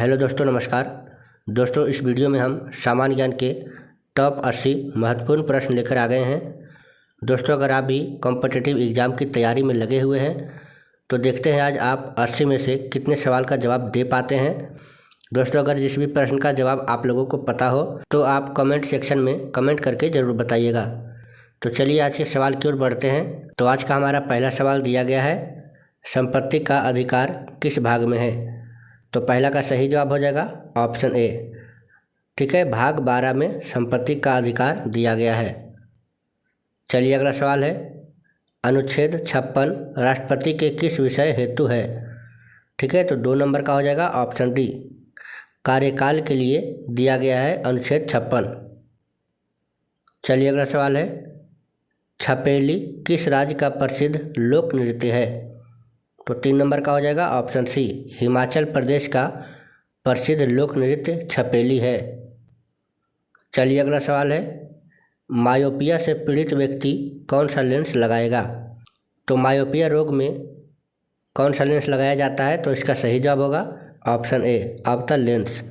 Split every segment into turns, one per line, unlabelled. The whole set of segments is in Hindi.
हेलो दोस्तों, नमस्कार। दोस्तों, इस वीडियो में हम सामान्य ज्ञान के टॉप 80 महत्वपूर्ण प्रश्न लेकर आ गए हैं। दोस्तों, अगर आप भी कॉम्पिटिटिव एग्ज़ाम की तैयारी में लगे हुए हैं तो देखते हैं आज आप 80 में से कितने सवाल का जवाब दे पाते हैं। दोस्तों, अगर जिस भी प्रश्न का जवाब आप लोगों को पता हो तो आप कमेंट सेक्शन में कमेंट करके ज़रूर बताइएगा। तो चलिए आज के सवाल की ओर बढ़ते हैं। तो आज का हमारा पहला सवाल दिया गया है, संपत्ति का अधिकार किस भाग में है। तो पहला का सही जवाब हो जाएगा ऑप्शन ए। ठीक है, भाग 12 में संपत्ति का अधिकार दिया गया है। चलिए अगला सवाल है, अनुच्छेद 56 राष्ट्रपति के किस विषय हेतु है। ठीक है, तो 2 नंबर का हो जाएगा ऑप्शन डी, कार्यकाल के लिए दिया गया है अनुच्छेद 56। चलिए अगला सवाल है, छपेली किस राज्य का प्रसिद्ध लोक नृत्य है। तो 3 नंबर का हो जाएगा ऑप्शन सी, हिमाचल प्रदेश का प्रसिद्ध लोक नृत्य छपेली है। चलिए अगला सवाल है, मायोपिया से पीड़ित व्यक्ति कौन सा लेंस लगाएगा। तो मायोपिया रोग में कौन सा लेंस लगाया जाता है, तो इसका सही जवाब होगा ऑप्शन ए, अवतल लेंस।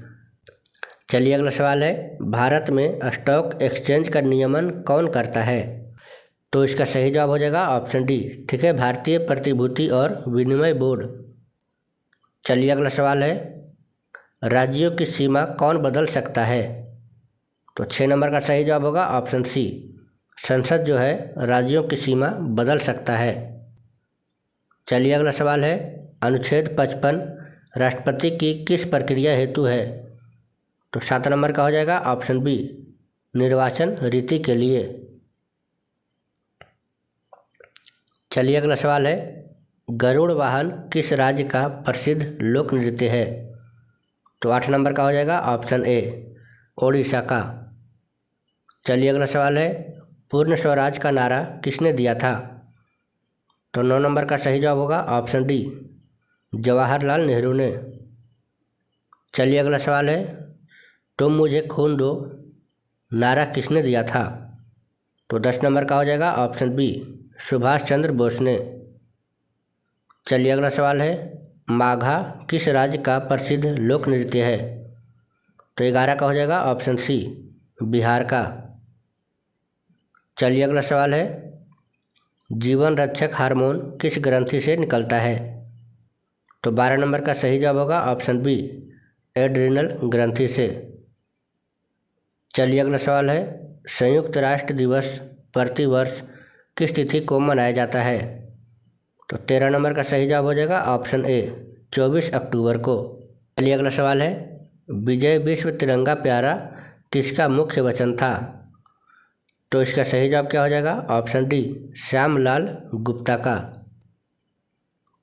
चलिए अगला सवाल है, भारत में स्टॉक एक्सचेंज का नियमन कौन करता है। तो इसका सही जवाब हो जाएगा ऑप्शन डी। ठीक है, भारतीय प्रतिभूति और विनिमय बोर्ड। चलिए अगला सवाल है, राज्यों की सीमा कौन बदल सकता है। तो 6 नंबर का सही जवाब होगा ऑप्शन सी, संसद जो है राज्यों की सीमा बदल सकता है। चलिए अगला सवाल है, अनुच्छेद 55 राष्ट्रपति की किस प्रक्रिया हेतु है। तो 7 नंबर का हो जाएगा ऑप्शन बी, निर्वाचन रीति के लिए। चलिए अगला सवाल है, गरुड़ वाहन किस राज्य का प्रसिद्ध लोक नृत्य है। तो 8 नंबर का हो जाएगा ऑप्शन ए, ओडिशा का। चलिए अगला सवाल है, पूर्ण स्वराज का नारा किसने दिया था। तो 9 नंबर का सही जवाब होगा ऑप्शन डी, जवाहरलाल नेहरू ने। चलिए अगला सवाल है, तुम मुझे खून दो नारा किसने दिया था। तो 10 नंबर का हो जाएगा ऑप्शन बी, सुभाष चंद्र बोस ने। चलिए अगला सवाल है, माघा किस राज्य का प्रसिद्ध लोक नृत्य है। तो 11 का हो जाएगा ऑप्शन सी, बिहार का। चलिए अगला सवाल है, जीवन रक्षक हार्मोन किस ग्रंथि से निकलता है। तो 12 नंबर का सही जवाब होगा ऑप्शन बी, एड्रिनल ग्रंथि से। चलिए अगला सवाल है, संयुक्त राष्ट्र दिवस प्रतिवर्ष किस तिथि को मनाया जाता है। तो 13 नंबर का सही जवाब हो जाएगा ऑप्शन ए, 24 अक्टूबर को। चलिए अगला सवाल है, विजय विश्व तिरंगा प्यारा किसका मुख्य वचन था। तो इसका सही जवाब क्या हो जाएगा ऑप्शन डी, श्यामलाल गुप्ता का।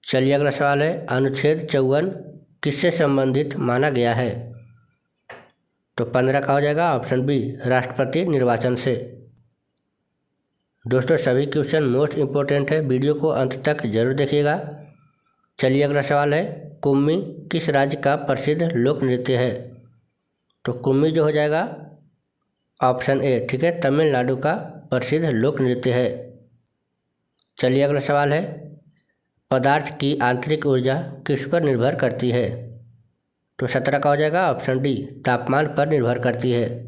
चलिए अगला सवाल है, अनुच्छेद 54 किससे संबंधित माना गया है। तो 15 का हो जाएगा ऑप्शन बी, राष्ट्रपति निर्वाचन से। दोस्तों, सभी क्वेश्चन मोस्ट इम्पोर्टेंट है, वीडियो को अंत तक जरूर देखिएगा। चलिए अगला सवाल है, कुम्मी किस राज्य का प्रसिद्ध लोक नृत्य है। तो कुम्मी जो हो जाएगा ऑप्शन ए, ठीक है, तमिलनाडु का प्रसिद्ध लोक नृत्य है। चलिए अगला सवाल है, पदार्थ की आंतरिक ऊर्जा किस पर निर्भर करती है। तो 17 का हो जाएगा ऑप्शन डी, तापमान पर निर्भर करती है।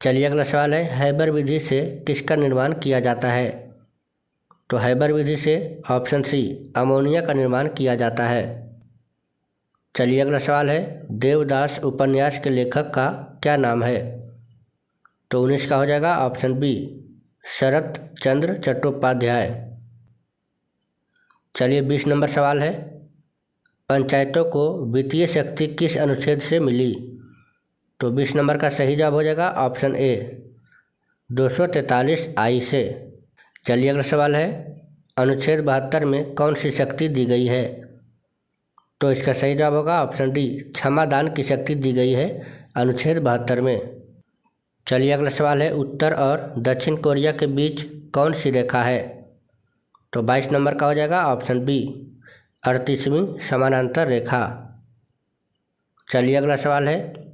चलिए अगला सवाल है, हैबर विधि से किसका निर्माण किया जाता है। तो हैबर विधि से ऑप्शन सी, अमोनिया का निर्माण किया जाता है। चलिए अगला सवाल है, देवदास उपन्यास के लेखक का क्या नाम है। तो 19 का हो जाएगा ऑप्शन बी, शरत चंद्र चट्टोपाध्याय। चलिए 20 नंबर सवाल है, पंचायतों को वित्तीय शक्ति किस अनुच्छेद से मिली। तो 20 नंबर का सही जवाब हो जाएगा ऑप्शन ए, 243 आई से। चलिए अगला सवाल है, अनुच्छेद 72 में कौन सी शक्ति दी गई है। तो इसका सही जवाब होगा ऑप्शन डी, क्षमादान की शक्ति दी गई है अनुच्छेद 72 में। चलिए अगला सवाल है, उत्तर और दक्षिण कोरिया के बीच कौन सी रेखा है। तो 22 नंबर का हो जाएगा ऑप्शन बी, 38वीं समानांतर रेखा। चलिए अगला सवाल है,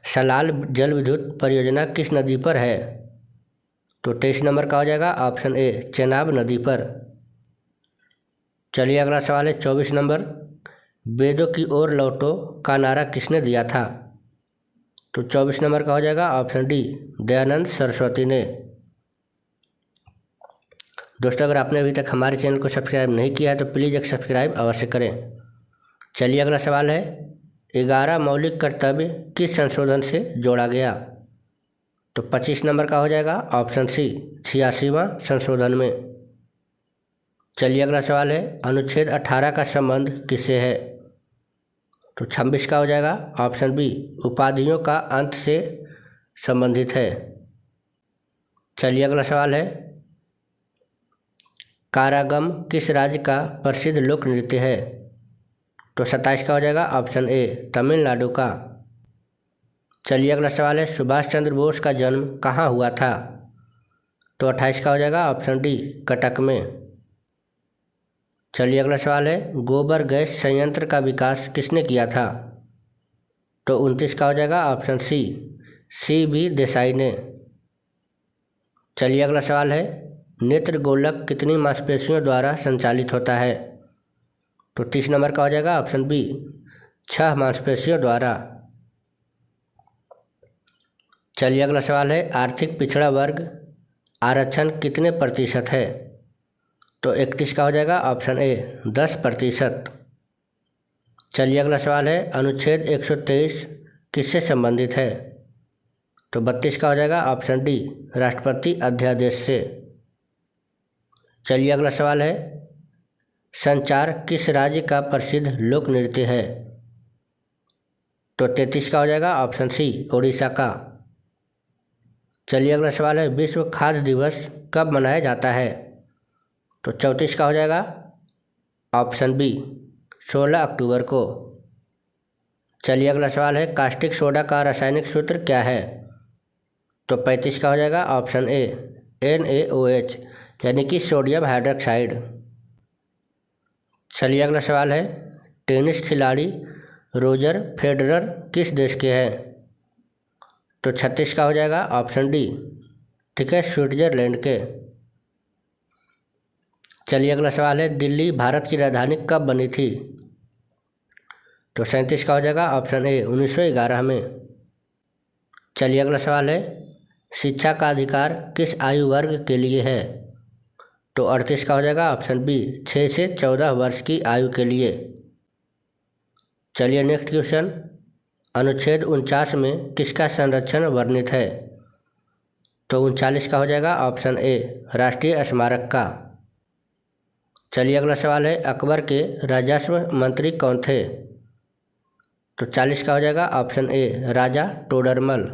सलाल जल विद्युत परियोजना किस नदी पर है। तो 23 नंबर का हो जाएगा ऑप्शन ए, चेनाब नदी पर। चलिए अगला सवाल है 24 नंबर, वेदों की ओर लौटो का नारा किसने दिया था? तो 24 नंबर का हो जाएगा ऑप्शन डी, दयानंद सरस्वती ने। दोस्तों अगर आपने अभी तक हमारे चैनल को सब्सक्राइब नहीं किया है तो प्लीज़ एक सब्सक्राइब अवश्य करें। चलिए अगला सवाल है, 11 मौलिक कर्तव्य किस संशोधन से जोड़ा गया? तो 25 नंबर का हो जाएगा ऑप्शन सी, 86वां संशोधन में। चलिए अगला सवाल है, अनुच्छेद 18 का संबंध किससे है? तो 26 का हो जाएगा ऑप्शन बी, उपाधियों का अंत से संबंधित है। चलिए अगला सवाल है, कारागम किस राज्य का प्रसिद्ध लोक नृत्य है? तो 27 का हो जाएगा ऑप्शन ए, तमिलनाडु का। चलिए अगला सवाल है, सुभाष चंद्र बोस का जन्म कहाँ हुआ था? तो 28 का हो जाएगा ऑप्शन डी, कटक में। चलिए अगला सवाल है, गोबर गैस संयंत्र का विकास किसने किया था? तो 29 का हो जाएगा ऑप्शन सी, CB देसाई ने। चलिए अगला सवाल है, नेत्र गोलक कितनी मांसपेशियों द्वारा संचालित होता है? तो 30 नंबर का हो जाएगा ऑप्शन बी, 6 मांसपेशियों द्वारा। चलिए अगला सवाल है, आर्थिक पिछड़ा वर्ग आरक्षण कितने प्रतिशत है? तो 31 का हो जाएगा ऑप्शन ए, 10%। चलिए अगला सवाल है, अनुच्छेद 123 किससे संबंधित है? तो 32 का हो जाएगा ऑप्शन डी, राष्ट्रपति अध्यादेश से। चलिए अगला सवाल है, संचार किस राज्य का प्रसिद्ध लोक नृत्य है? तो 33 का हो जाएगा ऑप्शन सी, उड़ीसा का। चलिए अगला सवाल है, विश्व खाद्य दिवस कब मनाया जाता है? तो 34 का हो जाएगा ऑप्शन बी, 16 अक्टूबर को। चलिए अगला सवाल है, कास्टिक सोडा का रासायनिक सूत्र क्या है? तो 35 का हो जाएगा ऑप्शन ए, NaOH यानी कि सोडियम हाइड्रोक्साइड। चलिए अगला सवाल है, टेनिस खिलाड़ी रोजर फेडरर किस देश के हैं? तो 36 का हो जाएगा ऑप्शन डी, ठीक है, स्विट्जरलैंड के। चलिए अगला सवाल है, दिल्ली भारत की राजधानी कब बनी थी? तो 37 का हो जाएगा ऑप्शन ए, 1911 में। चलिए अगला सवाल है, शिक्षा का अधिकार किस आयु वर्ग के लिए है? तो 38 का हो जाएगा ऑप्शन बी, 6 से 14 वर्ष की आयु के लिए। चलिए नेक्स्ट क्वेश्चन, अनुच्छेद 49 में किसका संरक्षण वर्णित है? तो 39 का हो जाएगा ऑप्शन ए, राष्ट्रीय स्मारक का। चलिए अगला सवाल है, अकबर के राजस्व मंत्री कौन थे? तो 40 का हो जाएगा ऑप्शन ए, राजा टोडरमल।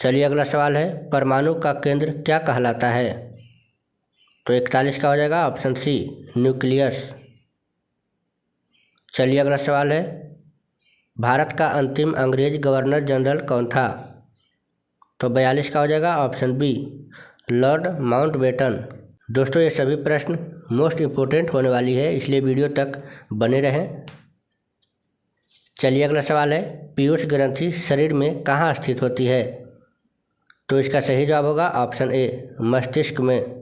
चलिए अगला सवाल है, परमाणु का केंद्र क्या कहलाता है? तो 41 का हो जाएगा ऑप्शन सी, न्यूक्लियस। चलिए अगला सवाल है, भारत का अंतिम अंग्रेज गवर्नर जनरल कौन था? तो 42 का हो जाएगा ऑप्शन बी, लॉर्ड माउंटबेटन। दोस्तों ये सभी प्रश्न मोस्ट इम्पोर्टेंट होने वाली है, इसलिए वीडियो तक बने रहें। चलिए अगला सवाल है, पीयूष ग्रंथि शरीर में कहाँ स्थित होती है? तो इसका सही जवाब होगा ऑप्शन ए, मस्तिष्क में।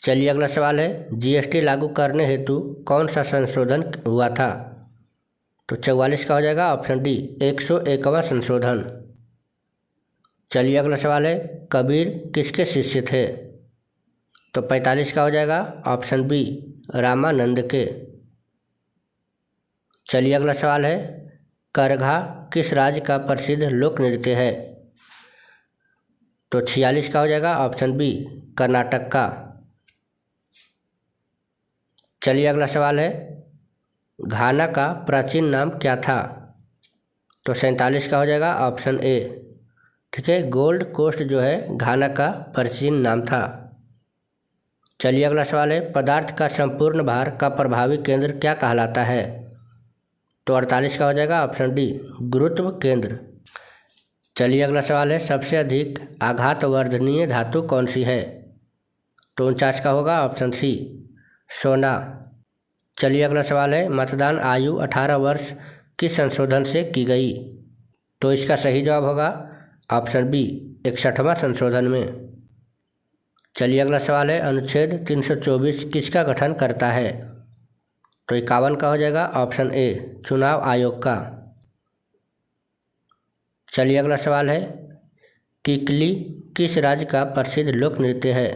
चलिए अगला सवाल है, GST लागू करने हेतु कौन सा संशोधन हुआ था? तो 44 का हो जाएगा ऑप्शन डी, 101वां संशोधन। चलिए अगला सवाल है, कबीर किसके शिष्य थे? तो 45 का हो जाएगा ऑप्शन बी, रामानंद के। चलिए अगला सवाल है, करघा किस राज्य का प्रसिद्ध लोक नृत्य है? तो 46 का हो जाएगा ऑप्शन बी, कर्नाटक का। चलिए अगला सवाल है, घाना का प्राचीन नाम क्या था? तो 47 का हो जाएगा ऑप्शन ए, ठीक है, गोल्ड कोस्ट जो है घाना का प्राचीन नाम था। चलिए अगला सवाल है, पदार्थ का संपूर्ण भार का प्रभावी केंद्र क्या कहलाता है? तो 48 का हो जाएगा ऑप्शन डी, गुरुत्व केंद्र। चलिए अगला सवाल है, सबसे अधिक आघातवर्धनीय धातु कौन सी है? तो 49 का होगा ऑप्शन सी, सोना। चलिए अगला सवाल है, मतदान आयु 18 वर्ष किस संशोधन से की गई? तो इसका सही जवाब होगा ऑप्शन बी, 61वां संशोधन में। चलिए अगला सवाल है, अनुच्छेद 324 किसका गठन करता है? तो 51 का हो जाएगा ऑप्शन ए चुनाव आयोग का। चलिए अगला सवाल है, किकली किस राज्य का प्रसिद्ध लोक नृत्य है?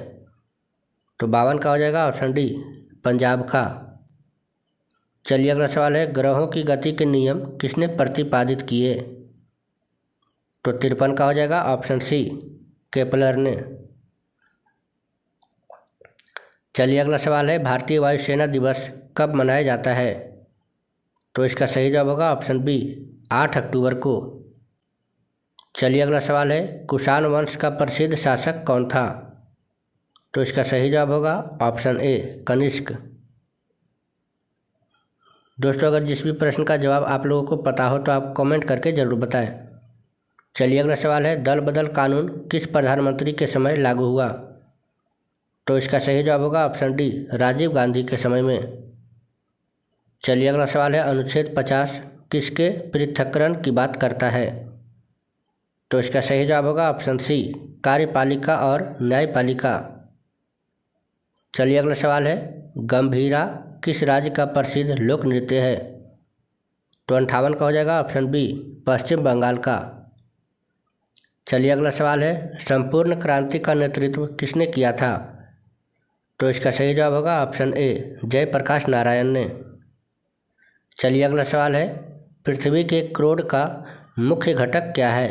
तो 52 का हो जाएगा ऑप्शन डी पंजाब का। चलिए अगला सवाल है, ग्रहों की गति के नियम किसने प्रतिपादित किए? तो 53 का हो जाएगा ऑप्शन सी केपलर ने। चलिए अगला सवाल है, भारतीय वायुसेना दिवस कब मनाया जाता है? तो इसका सही जवाब होगा ऑप्शन बी 8 अक्टूबर को। चलिए अगला सवाल है, कुषाण वंश का प्रसिद्ध शासक कौन था? तो इसका सही जवाब होगा ऑप्शन ए कनिष्क। दोस्तों, अगर जिस भी प्रश्न का जवाब आप लोगों को पता हो तो आप कमेंट करके ज़रूर बताएं। चलिए अगला सवाल है, दल बदल कानून किस प्रधानमंत्री के समय लागू हुआ? तो इसका सही जवाब होगा ऑप्शन डी राजीव गांधी के समय में। चलिए अगला सवाल है, अनुच्छेद 50 किसके पृथक्करण की बात करता है? तो इसका सही जवाब होगा ऑप्शन सी कार्यपालिका और न्यायपालिका। चलिए अगला सवाल है, गंभीरा किस राज्य का प्रसिद्ध लोक नृत्य है? तो 58 का हो जाएगा ऑप्शन बी पश्चिम बंगाल का। चलिए अगला सवाल है, संपूर्ण क्रांति का नेतृत्व किसने किया था? तो इसका सही जवाब होगा ऑप्शन ए जयप्रकाश नारायण ने। चलिए अगला सवाल है, पृथ्वी के क्रोड का मुख्य घटक क्या है?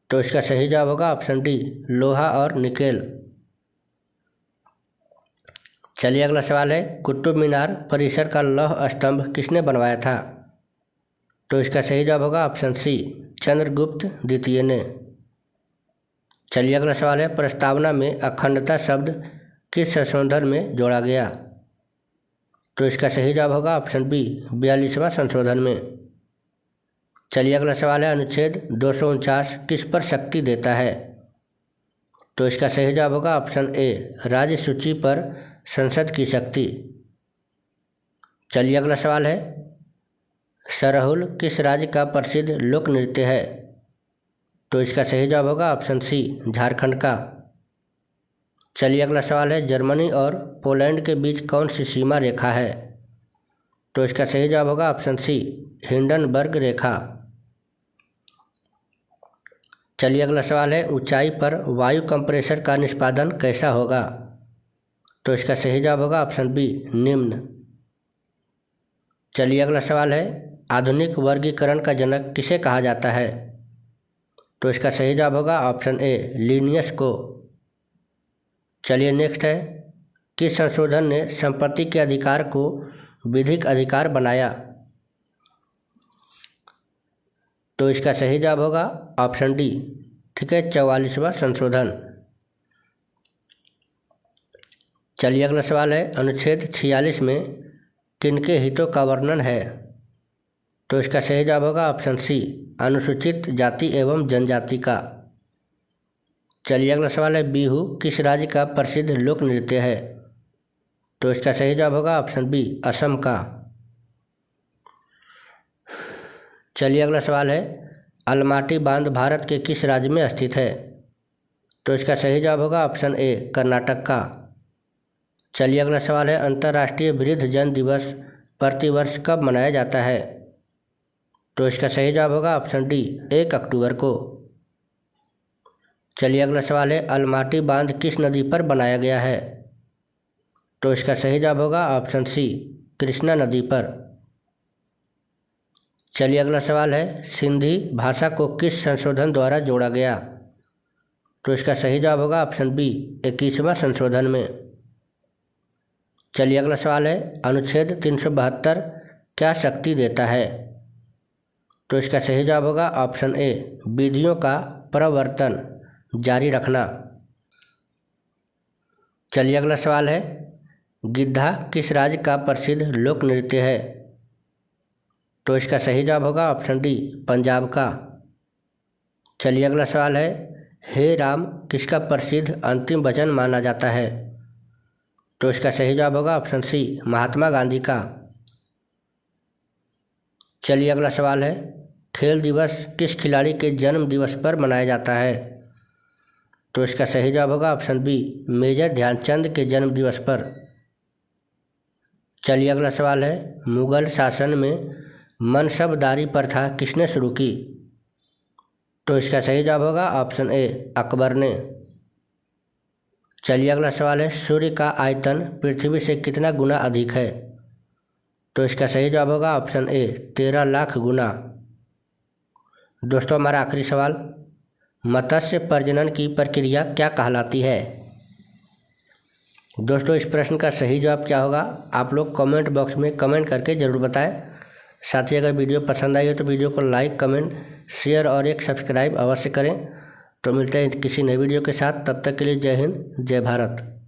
तो इसका सही जवाब होगा ऑप्शन डी लोहा और निकेल। चलिए अगला सवाल है, कुतुब मीनार परिसर का लौह स्तंभ किसने बनवाया था? तो इसका सही जवाब होगा ऑप्शन सी चंद्रगुप्त द्वितीय ने। चलिए अगला सवाल है, प्रस्तावना में अखंडता शब्द किस संशोधन में जोड़ा गया? तो इसका सही जवाब होगा ऑप्शन बी 42वां संशोधन में। चलिए अगला सवाल है, अनुच्छेद 249 किस पर शक्ति देता है? तो इसका सही जवाब होगा ऑप्शन ए राज्य सूची पर संसद की शक्ति। चलिए अगला सवाल है, सरहुल किस राज्य का प्रसिद्ध लोक नृत्य है? तो इसका सही जवाब होगा ऑप्शन सी झारखंड का। चलिए अगला सवाल है, जर्मनी और पोलैंड के बीच कौन सी सीमा रेखा है? तो इसका सही जवाब होगा ऑप्शन सी हिंडनबर्ग रेखा। चलिए अगला सवाल है, ऊंचाई पर वायु कंप्रेसर का निष्पादन कैसा होगा? तो इसका सही जवाब होगा ऑप्शन बी निम्न। चलिए अगला सवाल है, आधुनिक वर्गीकरण का जनक किसे कहा जाता है? तो इसका सही जवाब होगा ऑप्शन ए लिनियस को। चलिए नेक्स्ट है, किस संशोधन ने संपत्ति के अधिकार को विधिक अधिकार बनाया? तो इसका सही जवाब होगा ऑप्शन डी, ठीक है, 44वां संशोधन। चलिए अगला सवाल है, अनुच्छेद 46 में किनके हितों का वर्णन है? तो इसका सही जवाब होगा ऑप्शन सी अनुसूचित जाति एवं जनजाति का। चलिए अगला सवाल है, बिहू किस राज्य का प्रसिद्ध लोक नृत्य है? तो इसका सही जवाब होगा ऑप्शन बी असम का। चलिए अगला सवाल है, अलमाटी बांध भारत के किस राज्य में स्थित है? तो इसका सही जवाब होगा ऑप्शन ए कर्नाटक का। चलिए अगला सवाल है, अंतर्राष्ट्रीय वृद्धजन दिवस प्रतिवर्ष कब मनाया जाता है? तो इसका सही जवाब होगा ऑप्शन डी 1 अक्टूबर को। चलिए अगला सवाल है, अलमाटी बांध किस नदी पर बनाया गया है? तो इसका सही जवाब होगा ऑप्शन सी कृष्णा नदी पर। चलिए अगला सवाल है, सिंधी भाषा को किस संशोधन द्वारा जोड़ा गया? तो इसका सही जवाब होगा ऑप्शन बी 21वां संशोधन में। चलिए अगला सवाल है, अनुच्छेद 372 क्या शक्ति देता है? तो इसका सही जवाब होगा ऑप्शन ए विधियों का प्रवर्तन जारी रखना। चलिए अगला सवाल है, गिद्धा किस राज्य का प्रसिद्ध लोक नृत्य है? तो इसका सही जवाब होगा ऑप्शन डी पंजाब का। चलिए अगला सवाल है, हे राम किसका प्रसिद्ध अंतिम वचन माना जाता है? तो इसका सही जवाब होगा ऑप्शन सी महात्मा गांधी का। चलिए अगला सवाल है, खेल दिवस किस खिलाड़ी के जन्म दिवस पर मनाया जाता है? तो इसका सही जवाब होगा ऑप्शन बी मेजर ध्यानचंद के जन्म दिवस पर। चलिए अगला सवाल है, मुगल शासन में मनसबदारी प्रथा किसने शुरू की? तो इसका सही जवाब होगा ऑप्शन ए अकबर ने। चलिए अगला सवाल है, सूर्य का आयतन पृथ्वी से कितना गुना अधिक है? तो इसका सही जवाब होगा ऑप्शन ए 13 लाख गुना। दोस्तों हमारा आखिरी सवाल, मत्स्य प्रजनन की प्रक्रिया क्या कहलाती है? दोस्तों इस प्रश्न का सही जवाब क्या होगा आप लोग कमेंट बॉक्स में कमेंट करके ज़रूर बताएं। साथ ही अगर वीडियो पसंद आई हो तो वीडियो को लाइक, कमेंट, शेयर और एक सब्सक्राइब अवश्य करें। तो मिलते हैं किसी नए वीडियो के साथ, तब तक के लिए जय हिंद, जय भारत।